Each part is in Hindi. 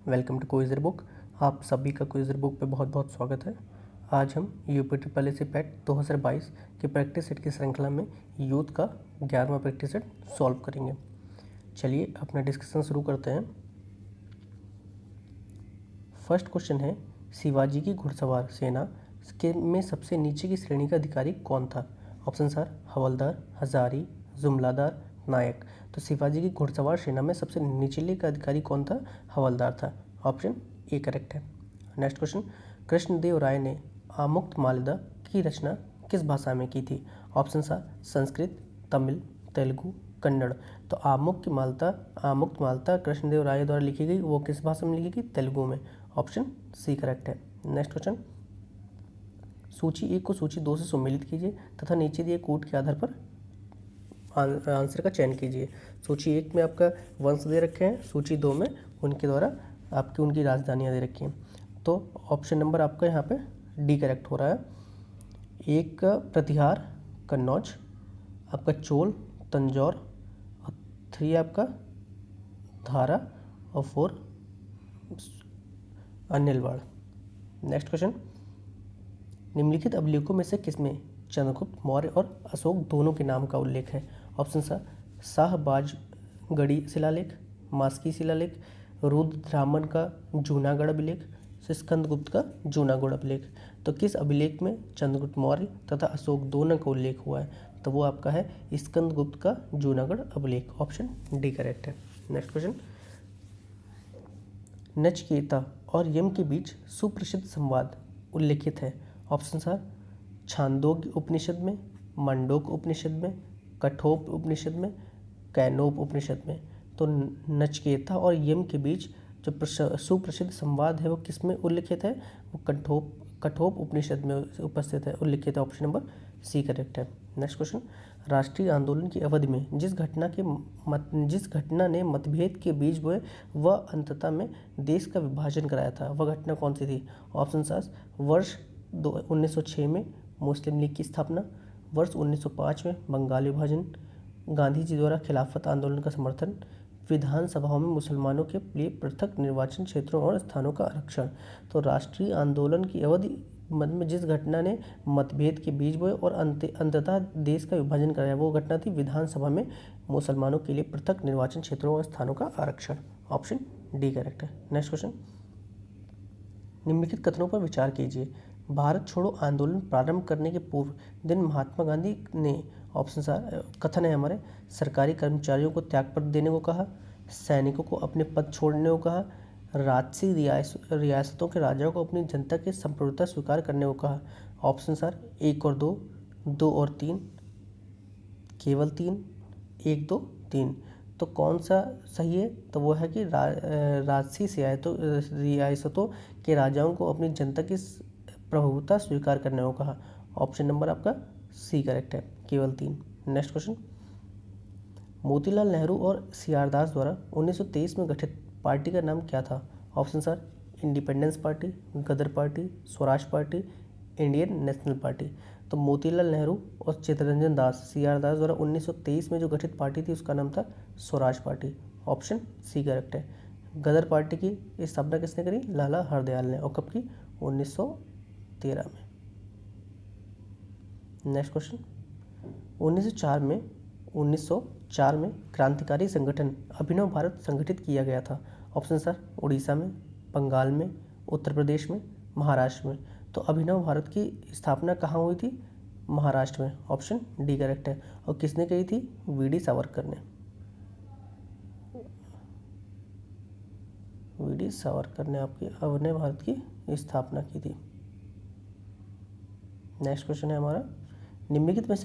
Welcome to quizzer book. आप सभी का क्विज़र बुक पे बहुत बहुत स्वागत है। आज हम यूपी ट्रिपल एसी पैट 2022 के प्रैक्टिस सेट की श्रृंखला में यूथ का 11वां प्रैक्टिस सेट सॉल्व करेंगे। चलिए अपना डिस्कशन शुरू करते हैं। फर्स्ट क्वेश्चन है, शिवाजी की घुड़सवार सेना के में सबसे नीचे की श्रेणी का अधिकारी कौन था? ऑप्शन आर हवलदार, हजारी, जुमलादार, नायक। तो शिवाजी की घुड़सवार सेना में सबसे निचले का अधिकारी कौन था? हवलदार था। ऑप्शन ए करेक्ट है। नेक्स्ट क्वेश्चन, कृष्णदेव राय ने आमुक्त माल्यदा की रचना किस भाषा में की थी? Option are Sanskrit, Tamil, Telugu, Kannada. तो आमुक्त माल्यदा कृष्णदेव राय द्वारा लिखी गई, वो किस भाषा में लिखी गई? तेलुगु में। ऑप्शन सी करेक्ट है। नेक्स्ट क्वेश्चन, सूची 1 को सूची 2 से सम्मिलित कीजिए तथा नीचे दिए कूट के आधार पर आंसर का चयन कीजिए। सूची 1 में आपका वंश दे रखे हैं, सूची 2 में उनके द्वारा उनकी राजधानियाँ दे रखी हैं। तो ऑप्शन नंबर आपका यहाँ पे डी करेक्ट हो रहा है। 1 का प्रतिहार कन्नौज, आपका चोल तंजौर, और 3 आपका धारा, और 4 अनिलवाड़। नेक्स्ट क्वेश्चन, निम्नलिखित अभिलेखों में से किसमें चंद्रगुप्त मौर्य और अशोक दोनों के नाम का उल्लेख है? ऑप्शन शाहबाजगढ़ी शिलालेख, मास्की शिलालेख, रुद्ररामन का जूनागढ़ अभिलेख, स्कंदगुप्त का जूनागढ़ अभिलेख। तो किस अभिलेख में चंद्रगुप्त मौर्य तथा अशोक दोनों का उल्लेख हुआ है? तो वो आपका है स्कंदगुप्त का जूनागढ़ अभिलेख। ऑप्शन डी करेक्ट है। नेक्स्ट क्वेश्चन, नचिकेता और यम के बीच सुप्रसिद्ध संवाद उल्लेखित है। ऑप्शन आर छांदोग्य उपनिषद में, मंडोक उपनिषद में, कठोप उपनिषद में, कैनोप उपनिषद में। तो नचिकेता और यम के बीच जो सुप्रसिद्ध संवाद है वो किस में उल्लिखित है? वो कठोप उपनिषद में उपस्थित है, उल्लिखित है। ऑप्शन नंबर सी करेक्ट है। नेक्स्ट क्वेश्चन, राष्ट्रीय आंदोलन की अवधि में जिस घटना ने मतभेद के बीज बोए वह अंततः में देश का विभाजन कराया था, वह घटना कौन सी थी? ऑप्शन आर वर्ष 1906 में मुस्लिम लीग की स्थापना, वर्ष 1905 में बंगाल विभाजन, गांधी जी द्वारा खिलाफत आंदोलन का समर्थन, विधानसभाओं में मुसलमानों के लिए पृथक निर्वाचन क्षेत्रों और स्थानों का आरक्षण। तो राष्ट्रीय आंदोलन की अवधि में जिस घटना ने मतभेद के बीज बोए और अंततः देश का विभाजन कराया वो घटना थी विधानसभा में मुसलमानों के लिए पृथक निर्वाचन क्षेत्रों और स्थानों का आरक्षण। ऑप्शन डी करेक्ट है। नेक्स्ट क्वेश्चन, निम्नलिखित कथनों पर विचार कीजिए। भारत छोड़ो आंदोलन प्रारंभ करने के पूर्व दिन महात्मा गांधी ने, ऑप्शन आर कथन है हमारे, सरकारी कर्मचारियों को त्यागपत्र देने को कहा, सैनिकों को अपने पद छोड़ने को कहा, राजसी रियासतों के राजाओं को अपनी जनता की संप्रभुता स्वीकार करने को कहा। ऑप्शन आर 1 और 2, 2 और 3, केवल 3, 1, 2, 3। तो कौन सा सही है? तो वो है कि राजसी रियासतों के राजाओं को अपनी जनता की प्रभुता स्वीकार करने को कहा। ऑप्शन नंबर आपका सी करेक्ट है, केवल 3। नेक्स्ट क्वेश्चन, मोतीलाल नेहरू और सीआर दास द्वारा 1923 में गठित पार्टी का नाम क्या था? Option are independence party, Ghadar party, Swaraj party, Indian national party. तो मोतीलाल नेहरू और चित्तरंजन दास, सीआर दास द्वारा 1923 में जो गठित पार्टी थी उसका नाम था Swaraj party. Option C correct है। गदर पार्टी की स्थापना किसने करी? लाला हरदयाल ने। और कब की? 1913 में। नेक्स्ट क्वेश्चन, 1904 में क्रांतिकारी संगठन अभिनव भारत संगठित किया गया था। ऑप्शन सर उड़ीसा में, बंगाल में, उत्तर प्रदेश में, महाराष्ट्र में। तो अभिनव भारत की स्थापना कहाँ हुई थी? महाराष्ट्र में। ऑप्शन डी करेक्ट है। और किसने कही थी? वीडी सावरकर ने। वीडी सावरकर ने आपकी अभिनव भारत की स्थापना की थी। नेक्स्ट क्वेश्चन है हमारा, निम्नलिखित में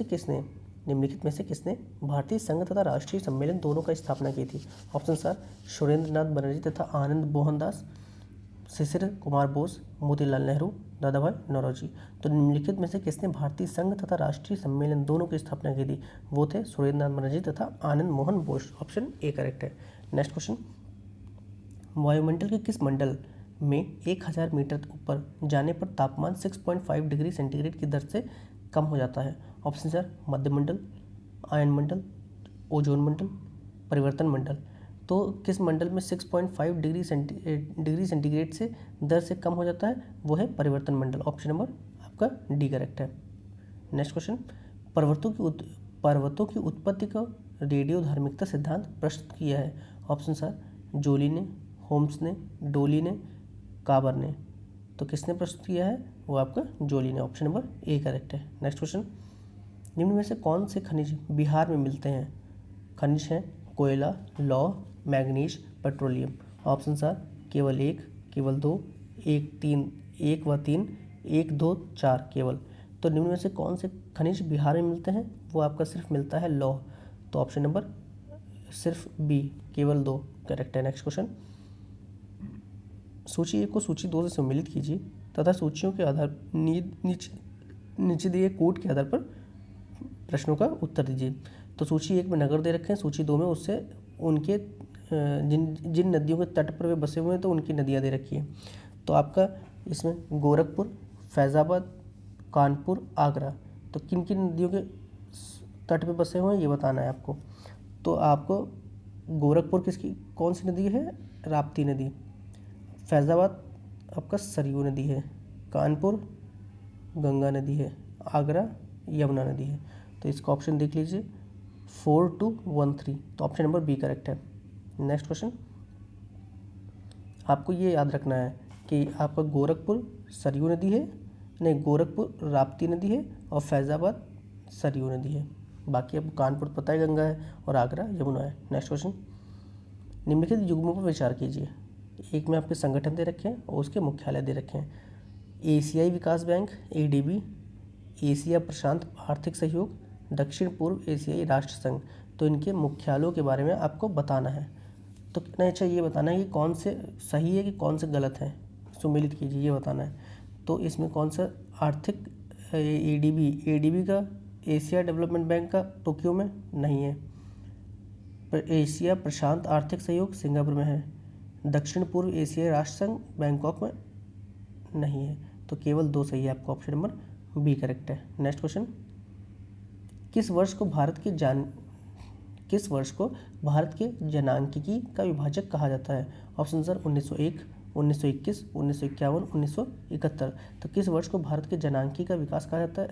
से किसने भारतीय संघ तथा राष्ट्रीय सम्मेलन दोनों का स्थापना की थी? ऑप्शन आर सुरेंद्र नाथ बनर्जी तथा आनंद मोहन दास, शिशिर कुमार बोस, मोतीलाल नेहरू, दादा भाई नौरोजी। तो निम्नलिखित में से किसने भारतीय संघ तथा राष्ट्रीय सम्मेलन दोनों की स्थापना की थी? वो थे सुरेंद्र नाथ बनर्जी तथा Anand Mohan Bose. Option A correct है। नेक्स्ट क्वेश्चन, वायुमंडल के किस मंडल में 1000 मीटर ऊपर जाने पर तापमान 6.5 डिग्री सेंटीग्रेड की दर से कम हो जाता है? ऑप्शन सर मध्यमंडल, आयन मंडल, ओजोन मंडल, परिवर्तन मंडल। तो तो किस मंडल में 6.5 डिग्री सेंटीग्रेड से दर से कम हो जाता है, वो है परिवर्तन मंडल। ऑप्शन नंबर आपका डी करेक्ट है। नेक्स्ट क्वेश्चन, पर्वतों की उत्पत्ति का रेडियो धार्मिकता सिद्धांत प्रस्तुत किया है। ऑप्शन सर जोली ने, होम्स ने, डोली ने, काबर ने। तो किसने प्रस्तुत किया है, वो आपका जोली ने। ऑप्शन नंबर ए करेक्ट है। नेक्स्ट क्वेश्चन, निम्न में से कौन से खनिज बिहार में मिलते हैं। खनिज हैं कोयला, लौह, मैग्नीज, पेट्रोलियम। ऑप्शन सर केवल एक, केवल दो, एक, तीन, एक व तीन, एक, दो, चार, केवल। तो निम्न में से कौन से खनिज बिहार में मिलते हैं, वो आपका सिर्फ मिलता है लौह। तो ऑप्शन नंबर सिर्फ बी, केवल दो करेक्ट है। नेक्स्ट क्वेश्चन, सूची एक को सूची दो से सम्मिलित कीजिए तथा सूचियों के आधार नीचे दिए कोड के आधार पर प्रश्नों का उत्तर दीजिए। तो सूची एक में नगर दे रखे हैं, सूची दो में उससे उनके जिन नदियों के तट पर वे बसे हुए हैं तो उनकी नदियाँ दे रखी हैं। तो आपका इसमें गोरखपुर, फैज़ाबाद, कानपुर, आगरा, तो किन किन नदियों के तट पे बसे हुए हैं ये बताना है आपको। तो आपको गोरखपुर किसकी कौन सी नदी है, राप्ती नदी। फैज़ाबाद आपका सरयू नदी है, कानपुर गंगा नदी है, आगरा यमुना नदी है। तो इसका ऑप्शन देख लीजिए 4213, तो ऑप्शन नंबर बी करेक्ट है। नेक्स्ट क्वेश्चन, आपको ये याद रखना है कि आपका गोरखपुर सरयू नदी है, नहीं गोरखपुर राप्ती नदी है और फैज़ाबाद सरयू नदी है। बाकी आपको कानपुर पता है गंगा है और आगरा यमुना है। नेक्स्ट क्वेश्चन, निम्नलिखित युग्मों पर विचार कीजिए। एक में आपके संगठन दे रखे हैं और उसके मुख्यालय दे रखे हैं। एशियाई विकास बैंक एडीबी, एशिया प्रशांत आर्थिक सहयोग, दक्षिण पूर्व एशियाई राष्ट्र संघ। तो इनके मुख्यालयों के बारे में आपको बताना है। तो कितना अच्छा ये बताना है कि कौन से सही है कि कौन से गलत है, सुमेलित कीजिए ये बताना है। तो इसमें कौन सा आर्थिक एडीबी का एशिया डेवलपमेंट बैंक का टोक्यो में नहीं है, एशिया प्रशांत आर्थिक सहयोग सिंगापुर में है, दक्षिण पूर्व एशियाई राष्ट्र संघ बैंकॉक में नहीं है। तो केवल दो सही है, आपका ऑप्शन नंबर बी करेक्ट है। नेक्स्ट क्वेश्चन, किस वर्ष को भारत के जनांकिकी का विभाजक कहा जाता है। Option sir 1901, 1921, 1951, 1971। तो किस वर्ष को भारत के जनांकी का विकास कहा जाता है,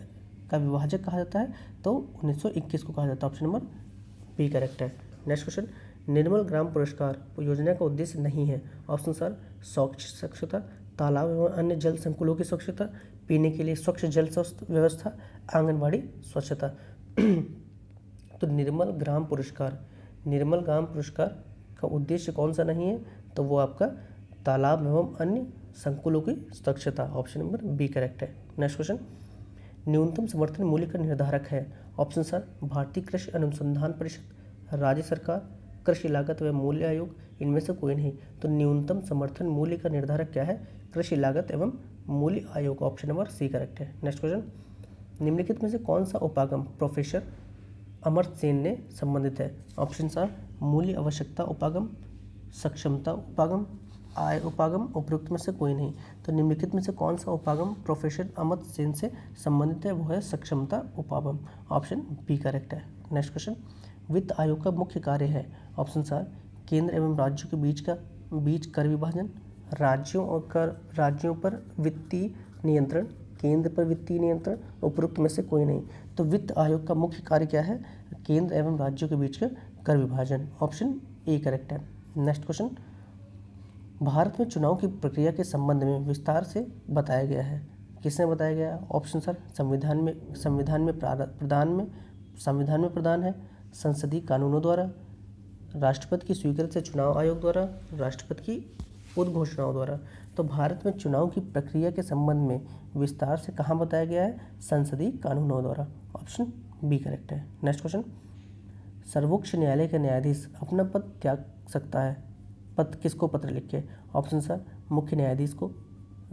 का विभाजक कहा जाता है, तो 1921 को कहा जाता है। ऑप्शन नंबर बी करेक्ट है। नेक्स्ट क्वेश्चन, निर्मल ग्राम पुरस्कार योजना का उद्देश्य नहीं है। ऑप्शन सर स्वच्छता, तालाब एवं अन्य जल संकुलों की स्वच्छता, पीने के लिए स्वच्छ जल व्यवस्था, आंगनबाड़ी स्वच्छता। तो निर्मल ग्राम पुरस्कार का उद्देश्य कौन सा नहीं है, तो वो आपका तालाब एवं अन्य संकुलों की स्वच्छता। ऑप्शन नंबर बी करेक्ट है। नेक्स्ट क्वेश्चन, न्यूनतम समर्थन मूल्य का निर्धारक है। ऑप्शन सर भारतीय कृषि अनुसंधान परिषद, राज्य सरकार, कृषि लागत व मूल्य आयोग, इनमें से कोई नहीं। तो न्यूनतम समर्थन मूल्य का निर्धारक क्या है, कृषि लागत एवं मूल्य आयोग। ऑप्शन नंबर सी करेक्ट है। नेक्स्ट क्वेश्चन, निम्नलिखित में से कौन सा उपागम प्रोफेसर अमर्त्य सेन ने संबंधित है। ऑप्शन सर मूल्य आवश्यकता उपागम, सक्षमता उपागम, आय उपागम, उपरोक्त में से कोई नहीं। तो निम्नलिखित में से कौन सा उपागम प्रोफेसर अमर्त्य सेन से संबंधित है, वो है सक्षमता उपागम। ऑप्शन बी करेक्ट है। नेक्स्ट क्वेश्चन, वित्त आयोग का मुख्य कार्य है। ऑप्शन सर केंद्र एवं राज्यों के बीच कर विभाजन, राज्यों पर वित्तीय नियंत्रण, केंद्र पर वित्तीय नियंत्रण, उपरोक्त में से कोई नहीं। तो वित्त आयोग का मुख्य कार्य क्या है, केंद्र एवं राज्यों के बीच का कर विभाजन। ऑप्शन ए करेक्ट है। नेक्स्ट क्वेश्चन, भारत में चुनाव की प्रक्रिया के संबंध में विस्तार से बताया गया है। किसने बताया गया है। ऑप्शन सर संविधान में प्रदान है, संसदीय कानूनों द्वारा, राष्ट्रपति की स्वीकृति से चुनाव आयोग द्वारा, राष्ट्रपति की उद्घोषणाओं द्वारा। तो भारत में चुनाव की प्रक्रिया के संबंध में विस्तार से कहाँ बताया गया है, संसदीय कानूनों द्वारा। ऑप्शन बी करेक्ट है। नेक्स्ट क्वेश्चन, सर्वोच्च न्यायालय का न्यायाधीश अपना पद त्याग सकता है, पद किसको पत्र लिख के। ऑप्शन सर मुख्य न्यायाधीश को,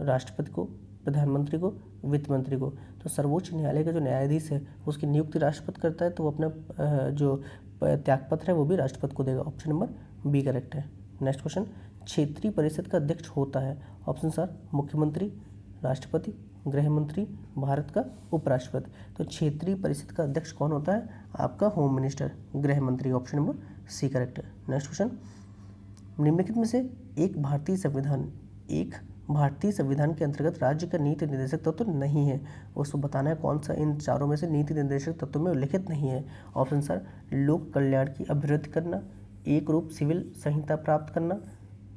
राष्ट्रपति को, प्रधानमंत्री को, वित्त मंत्री को। तो सर्वोच्च न्यायालय का जो न्यायाधीश है उसकी नियुक्ति राष्ट्रपति करता है, तो वो अपना जो त्यागपत्र है वो भी राष्ट्रपति को देगा। ऑप्शन नंबर बी करेक्ट है। नेक्स्ट क्वेश्चन, क्षेत्रीय परिषद का अध्यक्ष होता है। ऑप्शन सर मुख्यमंत्री, राष्ट्रपति, गृह मंत्री, भारत का उपराष्ट्रपति। तो क्षेत्रीय परिषद का अध्यक्ष कौन होता है, आपका होम मिनिस्टर, गृह मंत्री। ऑप्शन नंबर सी करेक्ट है। नेक्स्ट क्वेश्चन, निम्नलिखित में से एक भारतीय संविधान के अंतर्गत राज्य का नीति निर्देशक तत्व नहीं है। उसको बताना है कौन सा इन चारों में से नीति निर्देशक तत्व में उल्लिखित नहीं है। ऑप्शन सर, लोक कल्याण की अभिवृद्धि करना, एक रूप सिविल संहिता प्राप्त करना,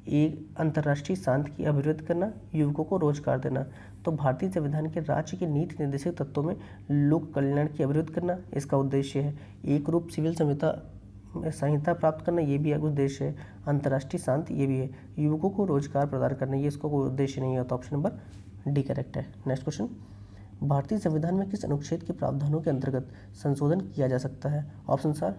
एक अंतर्राष्ट्रीय शांति की अभिवृद्धि करना, युवकों को रोजगार देना। तो भारतीय संविधान के राज्य के नीति निर्देशक तत्वों में लोक कल्याण की अभिवृद्धि करना इसका उद्देश्य है, एक रूप सिविल संहिता प्राप्त करना ये भी एक उद्देश्य है, अंतर्राष्ट्रीय शांति ये भी है, युवकों को रोजगार प्रदान करना ये इसका कोई उद्देश्य नहीं है। तो ऑप्शन नंबर डी करेक्ट है। नेक्स्ट क्वेश्चन, भारतीय संविधान में किस अनुच्छेद के प्रावधानों के अंतर्गत संशोधन किया जा सकता है? Option sir,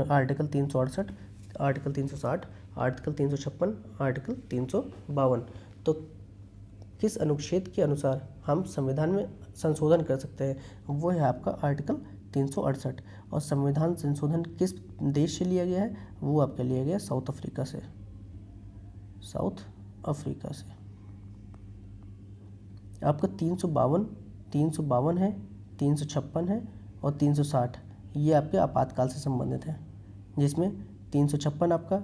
article 368, article 360, article 356, article 352। तो किस अनुच्छेद के अनुसार हम संविधान में संशोधन कर सकते हैं? वो है आपका आर्टिकल 368। और संविधान संशोधन किस देश से लिया गया है? वो आपका लिया गया साउथ अफ्रीका से। आपका 352 है, 356 है और 360 ये आपके आपातकाल से संबंधित है, जिसमें 356 आपका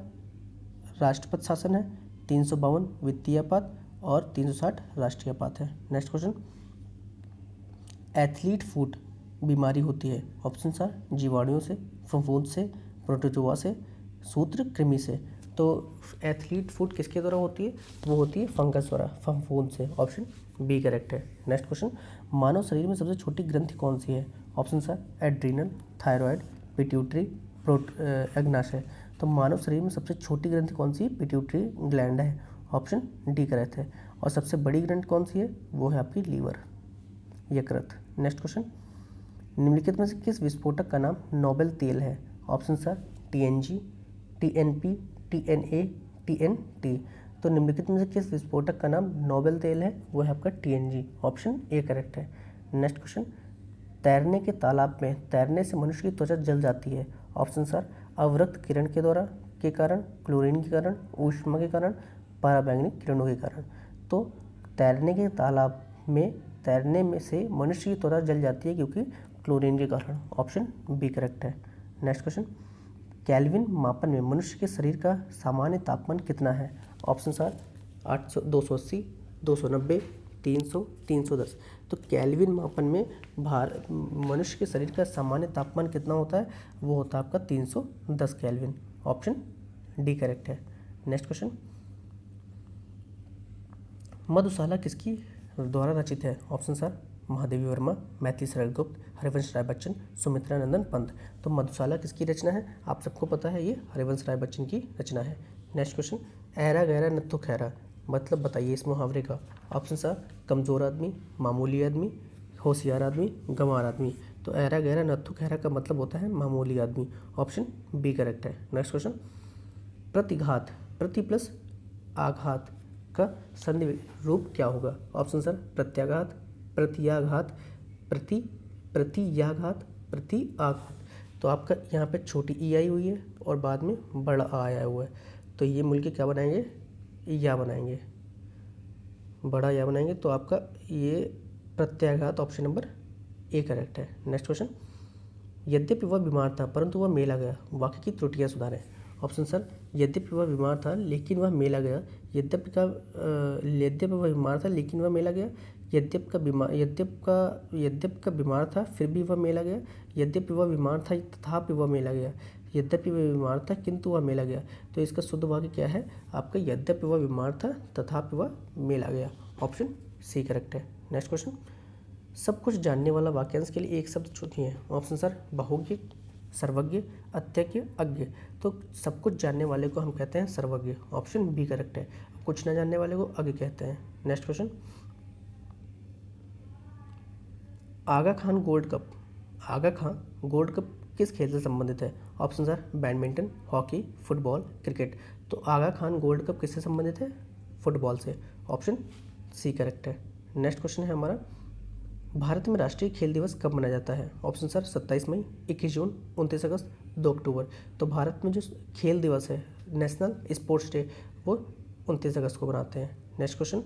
राष्ट्रपति शासन है, 352 वित्तीय आपात और 360 राष्ट्रीय आपात है। नेक्स्ट क्वेश्चन, एथलीट फुट बीमारी होती है? ऑप्शन सर, जीवाणुओं से, फफूंद से, प्रोटोजोआ से, सूत्रकृमि से। तो एथलीट फुट किसके द्वारा होती है? वो होती है फंगस द्वारा, फफूंद से। ऑप्शन बी करेक्ट है। नेक्स्ट क्वेश्चन, मानव शरीर में सबसे छोटी ग्रंथि कौन सी है? Option sir, adrenal, thyroid, pituitary, अग्नाशय। तो मानव शरीर में सबसे छोटी ग्रंथि कौन सी? पिट्यूटरी ग्लैंड है। ऑप्शन डी करेक्ट है। और सबसे बड़ी ग्रंथि कौन सी है? वो है आपकी लीवर, यकृत। नेक्स्ट क्वेश्चन, निम्नलिखित में से किस विस्फोटक का नाम नोबेल तेल है? Option sir, TNG, TNP, TNA, TNT। तो निम्नलिखित में से किस विस्फोटक का नाम नोबेल तेल है? वो है आपका TNG। ऑप्शन ए करेक्ट है। नेक्स्ट क्वेश्चन, तैरने के तालाब में तैरने से मनुष्य की त्वचा जल जाती है? ऑप्शन सर, अवरक्त किरण के कारण, क्लोरीन के कारण, ऊष्मा के कारण, पराबैंगनी किरणों के कारण। तो तैरने के तालाब में तैरने में से मनुष्य की त्वचा जल जाती है क्योंकि क्लोरीन के कारण। ऑप्शन बी करेक्ट है। नेक्स्ट क्वेश्चन, केल्विन मापन में मनुष्य के शरीर का सामान्य तापमान कितना है? Option sir, 800, 280, 290, 300, 310। तो केल्विन मापन में मनुष्य के शरीर का सामान्य तापमान कितना होता है? वो होता है आपका 310 केल्विन। ऑप्शन डी करेक्ट है। नेक्स्ट क्वेश्चन, मधुशाला किसकी द्वारा रचित है? ऑप्शन सर, महादेवी वर्मा, मैथिली शरद गुप्त, हरिवंश राय बच्चन, सुमित्रा नंदन पंत। तो मधुशाला किसकी रचना है? आप सबको पता है ये हरिवंश राय बच्चन की रचना है। नेक्स्ट क्वेश्चन, ऐरा गहरा नत्थु खैरा मतलब बताइए इस मुहावरे का। ऑप्शन सर, कमज़ोर आदमी, मामूली आदमी, होशियार आदमी, गंवार आदमी। तो ऐरा गहरा नत्थु खैरा का मतलब होता है मामूली आदमी। ऑप्शन बी करेक्ट है। नेक्स्ट क्वेश्चन, प्रतिघात, प्रति प्लस आघात का संधि रूप क्या होगा? ऑप्शन सर, प्रत्याघात, प्रतियाघात, प्रतियाघात, प्रतिआघात। तो आपका यहाँ पे छोटी ई आई हुई है और बाद में बड़ा आ आया हुआ है, तो ये मिलके क्या बनाएंगे? या बनाएंगे, बड़ा या बनाएंगे। तो आपका ये प्रत्याघात ऑप्शन नंबर ए करेक्ट है। नेक्स्ट क्वेश्चन, यद्यपि वह बीमार था परंतु वह मेला गया, वाक्य की त्रुटियां सुधारें। ऑप्शन सर, यद्यपि वह बीमार था लेकिन वह मेला गया। यद्यपि वह बीमार था लेकिन वह मेला गया। यद्यपि का बीमार था फिर भी वह मेला गया। यद्यपि वह बीमार था तथापि वह मेला गया। यद्यपि वह बीमार था किंतु वह मेला गया। तो इसका शुद्ध वाक्य क्या है आपका? यद्यपि वह बीमार था तथापि वह मेला गया। ऑप्शन सी करेक्ट है। नेक्स्ट क्वेश्चन, सब कुछ जानने वाला वाक्यांश के लिए एक शब्द चुनिए। ऑप्शन सर, बहुज्ञ, सर्वज्ञ, अत्यज्ञ, अज्ञ। तो सब कुछ जानने वाले को हम कहते हैं सर्वज्ञ। ऑप्शन बी करेक्ट है। कुछ न जानने वाले को अज्ञ कहते हैं। नेक्स्ट क्वेश्चन, आगा खान गोल्ड कप किस खेल से संबंधित है? Option sir, badminton, hockey, football, cricket. तो आगा खान गोल्ड कप किससे संबंधित है? फुटबॉल से। ऑप्शन सी करेक्ट है। नेक्स्ट क्वेश्चन है हमारा, भारत में राष्ट्रीय खेल दिवस कब मनाया जाता है? ऑप्शन सर, 27 मई, 21 जून, 29 अगस्त, 2 अक्टूबर। तो भारत में जो खेल दिवस है, नेशनल स्पोर्ट्स डे, वो 29 अगस्त को मनाते हैं। नेक्स्ट क्वेश्चन,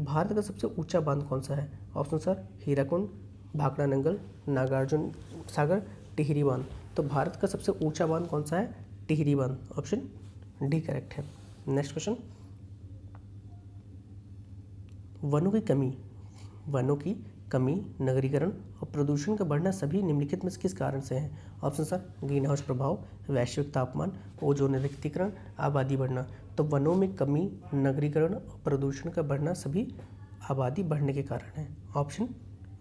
भारत का सबसे ऊंचा बांध कौन सा है? ऑप्शन सर, हीराकुंड, भाखड़ा नंगल, नागार्जुन सागर, टिहरी बांध। तो भारत का सबसे ऊंचा बांध कौन सा है? टिहरी बांध। ऑप्शन डी करेक्ट है। नेक्स्ट क्वेश्चन, वनों की कमी, नगरीकरण और प्रदूषण का बढ़ना सभी निम्नलिखित में से किस कारण से है? ऑप्शन सर, ग्रीन हाउस प्रभाव, वैश्विक तापमान, ओजोन रिक्तीकरण, आबादी बढ़ना। तो वनों में कमी, नगरीकरण और प्रदूषण का बढ़ना सभी आबादी बढ़ने के कारण है। ऑप्शन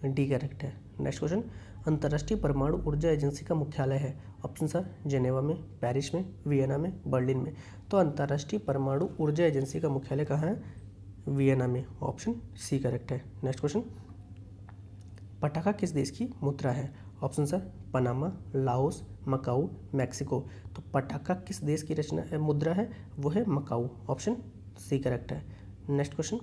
डी करेक्ट है। नेक्स्ट क्वेश्चन, अंतर्राष्ट्रीय परमाणु ऊर्जा एजेंसी का मुख्यालय है? ऑप्शन सर, जेनेवा में, पेरिस में, वियना में, बर्लिन में। तो अंतर्राष्ट्रीय परमाणु ऊर्जा एजेंसी का मुख्यालय कहाँ है? वियना में। ऑप्शन सी करेक्ट है। नेक्स्ट क्वेश्चन, पटाखा किस देश की मुद्रा है? Option sir, Panama, Laos, Macau, Mexico. तो पटाखा किस देश की मुद्रा है? वो है मकाऊ। ऑप्शन सी करेक्ट है। नेक्स्ट क्वेश्चन,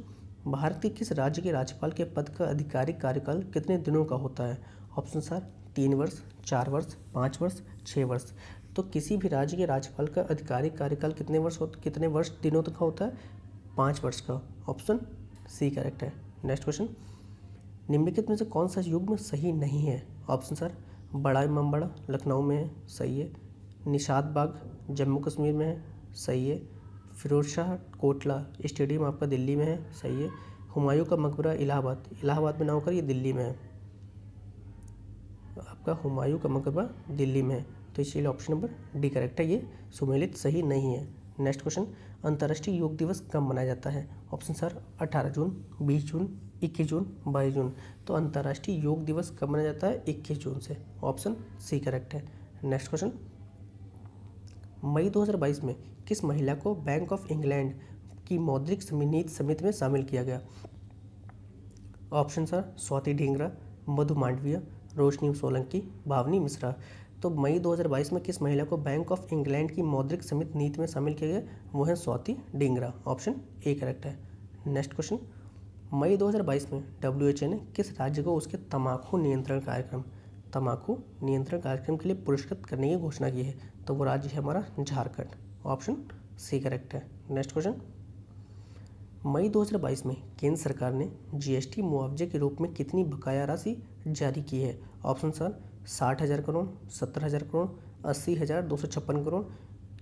भारत के किस राज्य के राज्यपाल के पद का आधिकारिक कार्यकाल कितने दिनों का होता है? ऑप्शन सर, 3 वर्ष, 4 वर्ष, 5 वर्ष, 6 वर्ष। तो किसी भी राज्य के राज्यपाल का आधिकारिक कार्यकाल कितने वर्ष दिनों तक का होता है? 5 वर्ष का। ऑप्शन सी करेक्ट है। नेक्स्ट क्वेश्चन, निम्नलिखित में से कौन सा युग्म सही नहीं है? ऑप्शन सर, बड़ा इमामबाड़ा लखनऊ में है, सही है। निशात बाग जम्मू कश्मीर में है, सही है। फिरोज शाह कोटला स्टेडियम आपका दिल्ली में है, सही है। हुमायूं का मकबरा इलाहाबाद में ना होकर ये दिल्ली में है। आपका हुमायूं का मकबरा दिल्ली में है, तो इसलिए ऑप्शन नंबर डी करेक्ट है, ये सुमेलित सही नहीं है। नेक्स्ट क्वेश्चन, अंतर्राष्ट्रीय योग दिवस कब मनाया जाता है? ऑप्शन सर, 18 जून, 20 जून, 21 जून, 22 जून। तो अंतर्राष्ट्रीय योग दिवस कब मनाया जाता है? 21 जून से। ऑप्शन सी करेक्ट है। नेक्स्ट क्वेश्चन, मई 2022 में किस महिला को बैंक ऑफ इंग्लैंड की मौद्रिक नीति समिति में शामिल किया गया? ऑप्शन सर, स्वाति ढींगरा, मधु मांडविया, रोशनी सोलंकी, भावनी मिश्रा। तो मई 2022 में किस महिला को बैंक ऑफ इंग्लैंड की मौद्रिक समिति नीति में शामिल किया गया? वो है Swati Dhingra. Option A correct है। नेक्स्ट क्वेश्चन, मई 2022 में WHO ने किस राज्य को उसके तंबाकू नियंत्रण कार्यक्रम के लिए पुरस्कृत करने की घोषणा की है? तो वो राज्य है हमारा झारखंड। ऑप्शन सी करेक्ट है। नेक्स्ट क्वेश्चन, मई 2022 में केंद्र सरकार ने GST मुआवजे के रूप में कितनी बकाया राशि जारी की है? Option sir, 60,000 crore, 70,000 crore, 80,256 crore,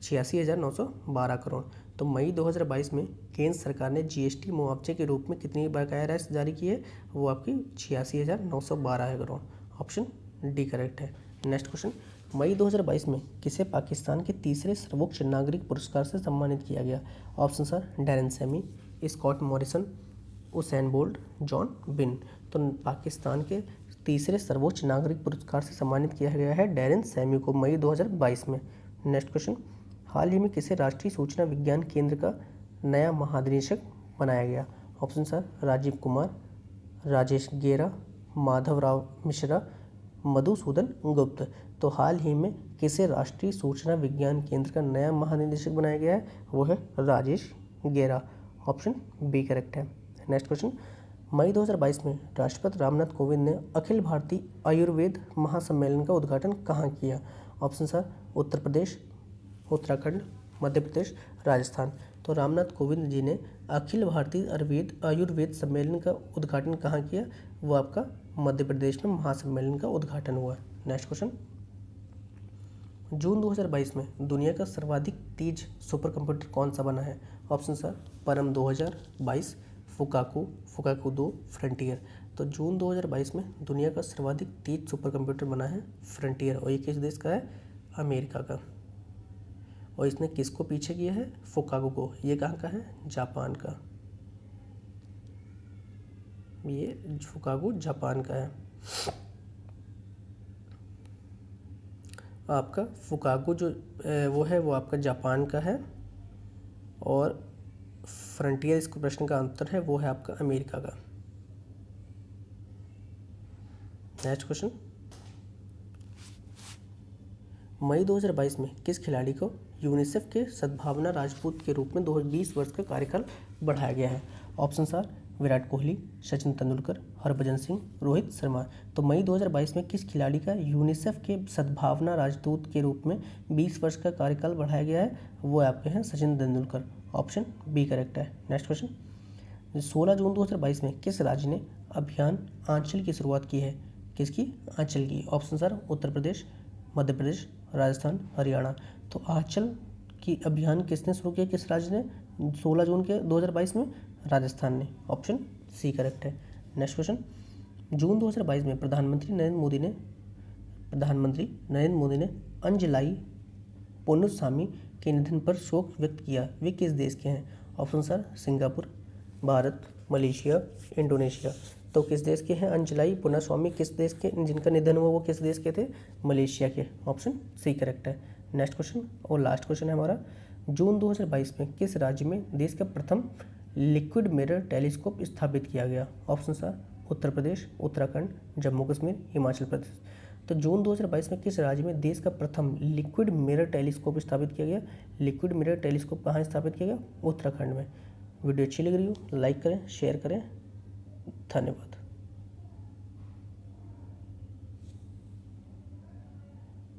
86,912 crore. तो मई 2022 में केंद्र सरकार ने GST मुआवजे के रूप में कितनी बकाया राशि जारी की है? वो आपकी 86,912 करोड़। ऑप्शन डी करेक्ट है। नेक्स्ट क्वेश्चन, मई 2022 में किसे पाकिस्तान के तीसरे सर्वोच्च नागरिक पुरस्कार से सम्मानित किया गया? Option sir, Darren Sammy, Scott Morrison, Usain Bolt, John Bin. तो पाकिस्तान के तीसरे सर्वोच्च नागरिक पुरस्कार से सम्मानित किया गया है डैरेन सैमी को मई 2022 में। नेक्स्ट क्वेश्चन, हाल ही में किसे राष्ट्रीय सूचना विज्ञान केंद्र का नया महानिदेशक बनाया गया? ऑप्शन सर, राजीव कुमार, राजेश गेरा, माधव राव मिश्रा, मधुसूदन गुप्त। तो हाल ही में किसे राष्ट्रीय सूचना विज्ञान केंद्र का नया महानिदेशक बनाया गया है? वो है राजेश गेरा। ऑप्शन बी करेक्ट है। नेक्स्ट क्वेश्चन, मई 2022 में राष्ट्रपति रामनाथ कोविंद ने अखिल भारतीय आयुर्वेद महासम्मेलन का उद्घाटन कहाँ किया? Option sir, Uttar Pradesh, Uttarakhand, Madhya Pradesh, Rajasthan. तो रामनाथ कोविंद जी ने अखिल भारतीय आयुर्वेद सम्मेलन का उद्घाटन कहाँ किया? वो आपका मध्य प्रदेश में महासम्मेलन का उद्घाटन हुआ। नेक्स्ट क्वेश्चन, जून 2022 में दुनिया का सर्वाधिक तेज सुपर कंप्यूटर कौन सा बना है? ऑप्शन सर, परम 2022, फुकाकू 2, फ्रंटियर। तो जून 2022 में दुनिया का सर्वाधिक तेज सुपर कंप्यूटर बना है फ्रंटियर, और ये किस देश का है? अमेरिका का। और इसने किसको पीछे किया है? फुकाकू को। ये कहाँ का है? जापान का। ये फुकाकू जापान का है। आपका फुकाकू जो वो है वो आपका जापान का है, और फ्रंटियर इस प्रश्न का आंसर है वो है आपका अमेरिका का। नेक्स्ट क्वेश्चन, मई 2022 में किस खिलाड़ी को यूनिसेफ के सद्भावना राजदूत के रूप में 20 वर्ष का कार्यकाल बढ़ाया गया है? Option sir, Virat Kohli, Sachin Tendulkar, Harbhajan Singh, Rohit Sharma. तो मई 2022 में किस खिलाड़ी का यूनिसेफ के सद्भावना राजदूत के रूप में 20 वर्ष का कार्यकाल बढ़ाया गया है? वो आपके हैं Sachin Tendulkar. Option B correct है। नेक्स्ट क्वेश्चन, 16 जून 2022 में किस राज्य ने अभियान आंचल की शुरुआत की है? किसकी? आंचल की। Option sir, Uttar Pradesh, Madhya Pradesh, Rajasthan, Haryana. तो आंचल कि अभियान किसने शुरू किया, किस राज्य ने? 16 जून के 2022 में राजस्थान ने। ऑप्शन सी करेक्ट है। नेक्स्ट क्वेश्चन, जून 2022 में प्रधानमंत्री नरेंद्र मोदी ने अंजलाई पोन्नुस्वामी के निधन पर शोक व्यक्त किया। वे किस देश के हैं? Option sir Singapore, Bharat, Malaysia, Indonesia. तो किस देश के हैं अंजलाई पोन्नुस्वामी? किस देश के, जिनका निधन हुआ वो किस देश के थे? मलेशिया के। ऑप्शन सी करेक्ट है। नेक्स्ट क्वेश्चन और लास्ट क्वेश्चन है हमारा, जून 2022 में किस राज्य में देश का प्रथम लिक्विड मिरर टेलीस्कोप स्थापित किया गया? Option sir Uttar Pradesh, Uttarakhand, Jammu Kashmir, Himachal Pradesh. तो जून 2022 में किस राज्य में देश का प्रथम लिक्विड मिरर टेलीस्कोप स्थापित किया गया? लिक्विड मिरर टेलीस्कोप कहाँ स्थापित किया गया? उत्तराखंड में। वीडियो अच्छी लग रही हो लाइक करें, शेयर करें। धन्यवाद।